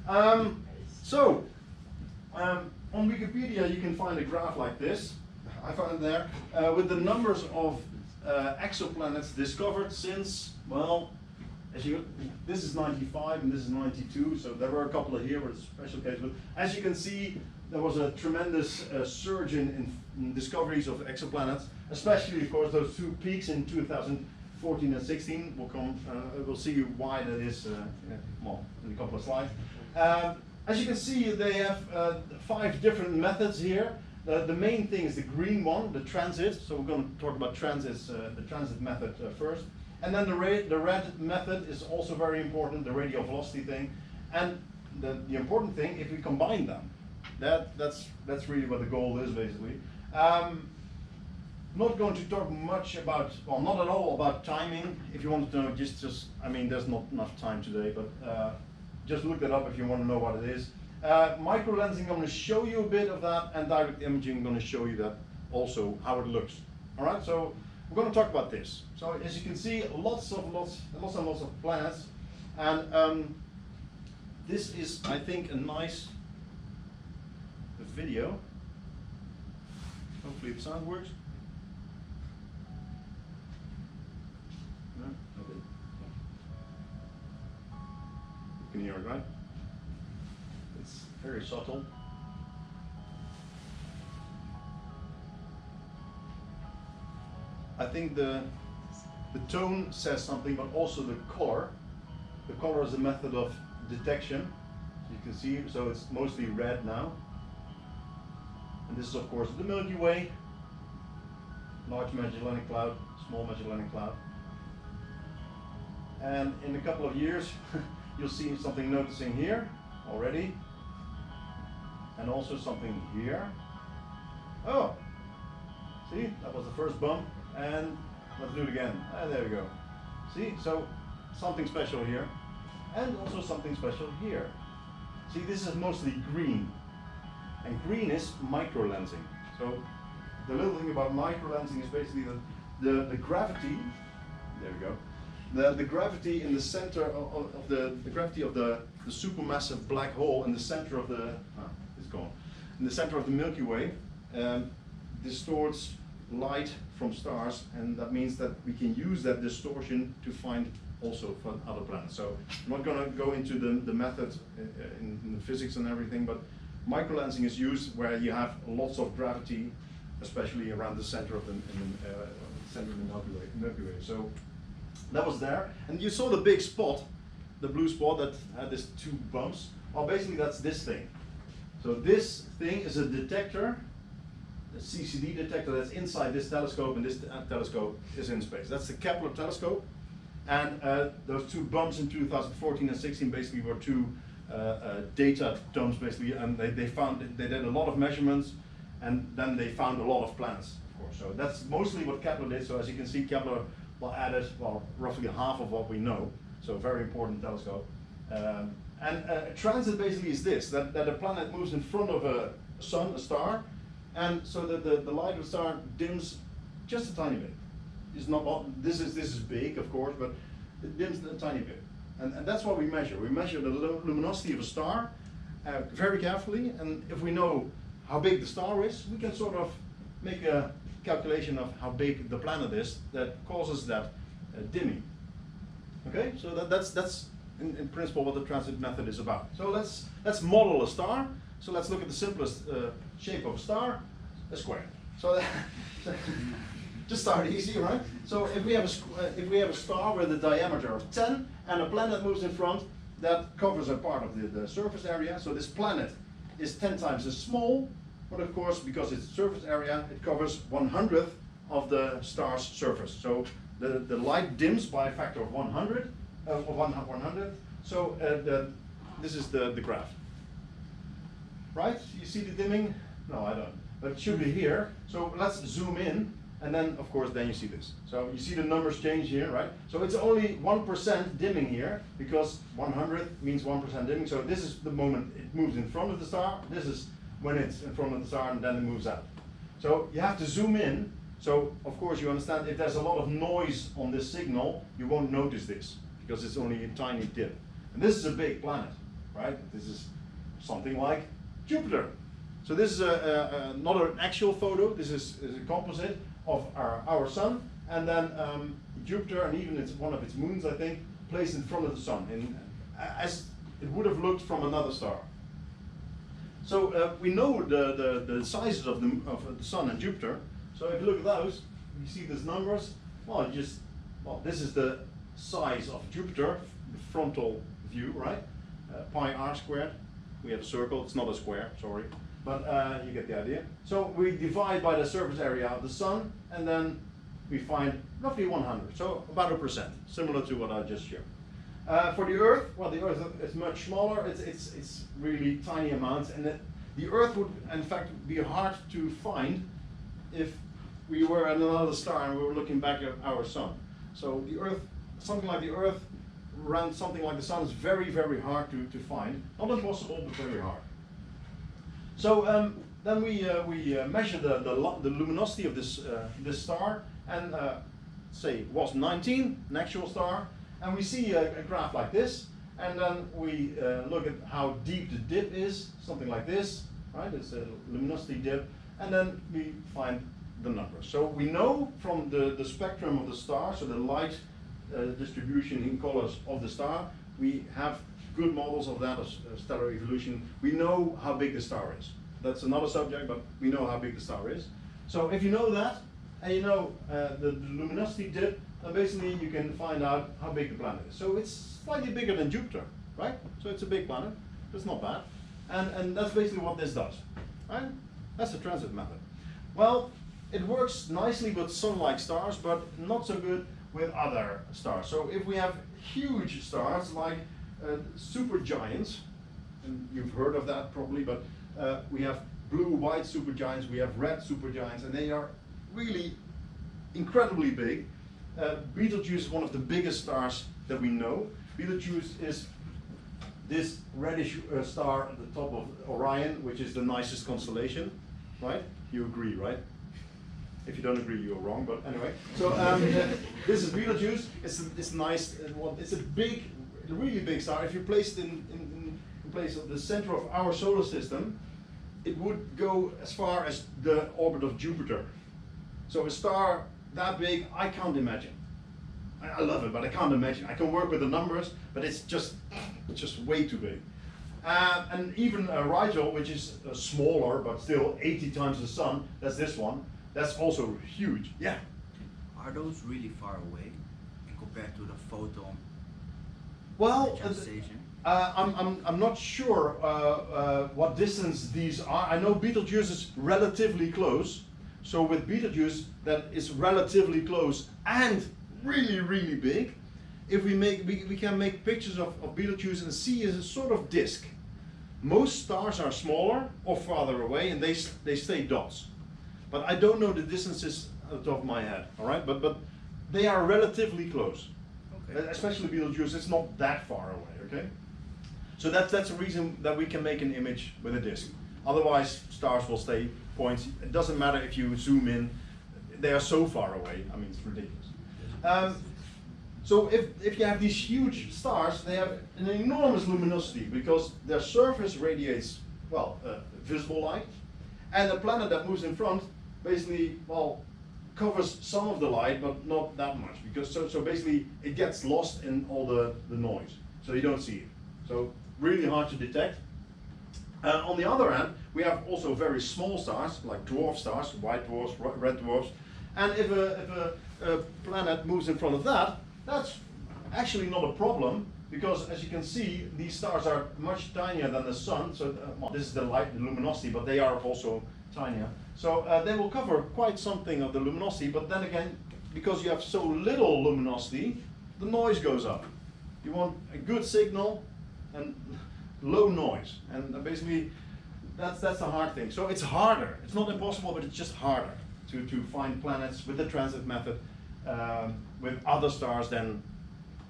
On Wikipedia you can find a graph like this. I found it there with the numbers of exoplanets discovered since, well, this is 95 and this is 92, so there were a couple of here with special cases. But as you can see, there was a tremendous surge in discoveries of exoplanets, especially, of course, those two peaks in 2014 and 16. We'll see you why that is well, in a couple of slides. As you can see, they have 5 different methods here. The main thing is the green one, the transit. So we're going to talk about transits, the transit method first. And then the red method is also very important, the radial velocity thing. And the important thing, if we combine them, that's really what the goal is, basically. Not going to talk much about, well, not at all about timing. If you want to know, I mean, there's not enough time today, but just look that up if you want to know what it is. Microlensing, I'm going to show you a bit of that, and direct imaging, I'm going to show you that also, how it looks. All right, so we're going to talk about this. So as you can see, lots and lots of planets, and this is, I think, a nice video. Hopefully the sound works. No? Okay. You can hear it, right? It's very subtle. I think the tone says something, but also the color. The color is a method of detection. You can see, so it's mostly red now. And this is, of course, the Milky Way. Large Magellanic Cloud, small Magellanic Cloud. And in a couple of years, you'll see something noticing here already. And also something here. Oh, see, that was the first bump. And let's do it again. There we go. See, so something special here. And also something special here. See, this is mostly green. And green is microlensing. So the little thing about microlensing is basically that the gravity, there we go, the gravity in the center of the gravity of the supermassive black hole in the center of the, it's gone, in the center of the Milky Way distorts light from stars, and that means that we can use that distortion to find also for other planets. So I'm not going to go into the methods in the physics and everything, but microlensing is used where you have lots of gravity, especially around the center of the Milky Way. So that was there, and you saw the big spot, the blue spot that had these 2 bumps. Well, basically that's this thing. So this thing is a detector, a CCD detector that's inside this telescope, and this telescope is in space. That's the Kepler telescope, and those 2 bumps in 2014 and 16 basically were 2 data dumps, basically, and they did a lot of measurements, and then they found a lot of planets, of course. So that's mostly what Kepler did. So as you can see, Kepler added, well, roughly half of what we know. So very important telescope. And transit basically is this, that a planet moves in front of a sun, a star, and so that the light of the star dims just a tiny bit. It's not, this is big, of course, but it dims a tiny bit. And that's what we measure. We measure the luminosity of a star very carefully, and if we know how big the star is, we can sort of make a calculation of how big the planet is that causes that dimming. Okay, so that's in principle what the transit method is about. So let's model a star. So let's look at the simplest shape of a star, a square. So just start easy, right? So if we have a star with a diameter of 10 and a planet moves in front, that covers a part of the surface area. So this planet is 10 times as small, but of course, because it's surface area, it covers 1/100th of the star's surface. So the light dims by a factor of 100, of 1/100th. So this is the graph. Right? You see the dimming? No, I don't. But it should be here. So let's zoom in, and then of course then you see this. So you see the numbers change here, right? So it's only 1% dimming here, because 100th means 1% dimming. So this is the moment it moves in front of the star. This is when it's in front of the star, and then it moves out. So you have to zoom in. So of course you understand, if there's a lot of noise on this signal, you won't notice this, because it's only a tiny dip. And this is a big planet. right? This is something like Jupiter. So this is not an actual photo, this is a composite of our sun, and then Jupiter, and even it's one of its moons, I think, placed in front of the sun, as it would have looked from another star. So we know the sizes of the sun and Jupiter. So if you look at those, you see these numbers. Well, this is the size of Jupiter, the frontal view, right? Pi r squared. We have a circle. It's not a square, sorry, but you get the idea. So we divide by the surface area of the sun, and then we find roughly 100. So about 1%, similar to what I just showed. For the Earth, well, the Earth is much smaller. It's really tiny amounts, and the Earth would, in fact, be hard to find if we were at another star and we were looking back at our sun. So the Earth, something like the Earth around something like the sun is very, very hard to find. Not impossible, but very hard. So then we measure the luminosity of this star, and say it was 19, an actual star, and we see a graph like this, and then we look at how deep the dip is, something like this, right? It's a luminosity dip, and then we find the numbers. So we know from the spectrum of the star, so the light distribution in colors of the star, we have good models of that, of stellar evolution. We know how big the star is. That's another subject, but we know how big the star is. So if you know that, and you know the luminosity dip, then basically you can find out how big the planet is. So it's slightly bigger than Jupiter, right? So it's a big planet, it's not bad. And that's basically what this does, right? That's the transit method. Well, it works nicely with sun-like stars, but not so good with other stars. So if we have huge stars like supergiants, and you've heard of that probably, but we have blue-white supergiants, we have red supergiants, and they are really incredibly big. Betelgeuse is one of the biggest stars that we know. Betelgeuse is this reddish star at the top of Orion, which is the nicest constellation, right? You agree, right? If you don't agree, you're wrong, but anyway. So this is Betelgeuse. It's nice. It's a big, really big star. If you place it in place of the center of our solar system, it would go as far as the orbit of Jupiter. So a star that big, I can't imagine. I love it, but I can't imagine. I can work with the numbers, but it's just way too big. And even Rigel, which is smaller, but still 80 times the sun, that's this one. That's also huge. Yeah. Are those really far away compared to the photon? Well, sensation? I'm not sure what distance these are. I know Betelgeuse is relatively close. So with Betelgeuse, that is relatively close and really, really big. If we can make pictures of Betelgeuse and see as a sort of disk. Most stars are smaller or farther away, and they stay dots. But I don't know the distances at the top of my head, all right? But they are relatively close. Okay. Especially Betelgeuse, it's not that far away, okay? So that's a reason that we can make an image with a disk. Otherwise, stars will stay points. It doesn't matter if you zoom in, they are so far away. I mean, it's ridiculous. So if you have these huge stars, they have an enormous luminosity because their surface radiates, well, visible light. And the planet that moves in front basically, well, covers some of the light, but not that much, because so basically it gets lost in all the noise, so you don't see it. So really hard to detect. On the other hand, we have also very small stars, like dwarf stars, white dwarfs, red dwarfs, and if a planet moves in front of that, that's actually not a problem, because as you can see, these stars are much tinier than the sun, so well, this is the light, the luminosity, but they are also tinier. So they will cover quite something of the luminosity, but then again, because you have so little luminosity, the noise goes up. You want a good signal and low noise, and basically that's the hard thing. So it's harder. It's not impossible, but it's just harder to find planets with the transit method with other stars than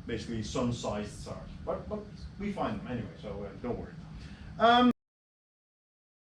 basically sun-sized stars. But we find them anyway, so don't worry.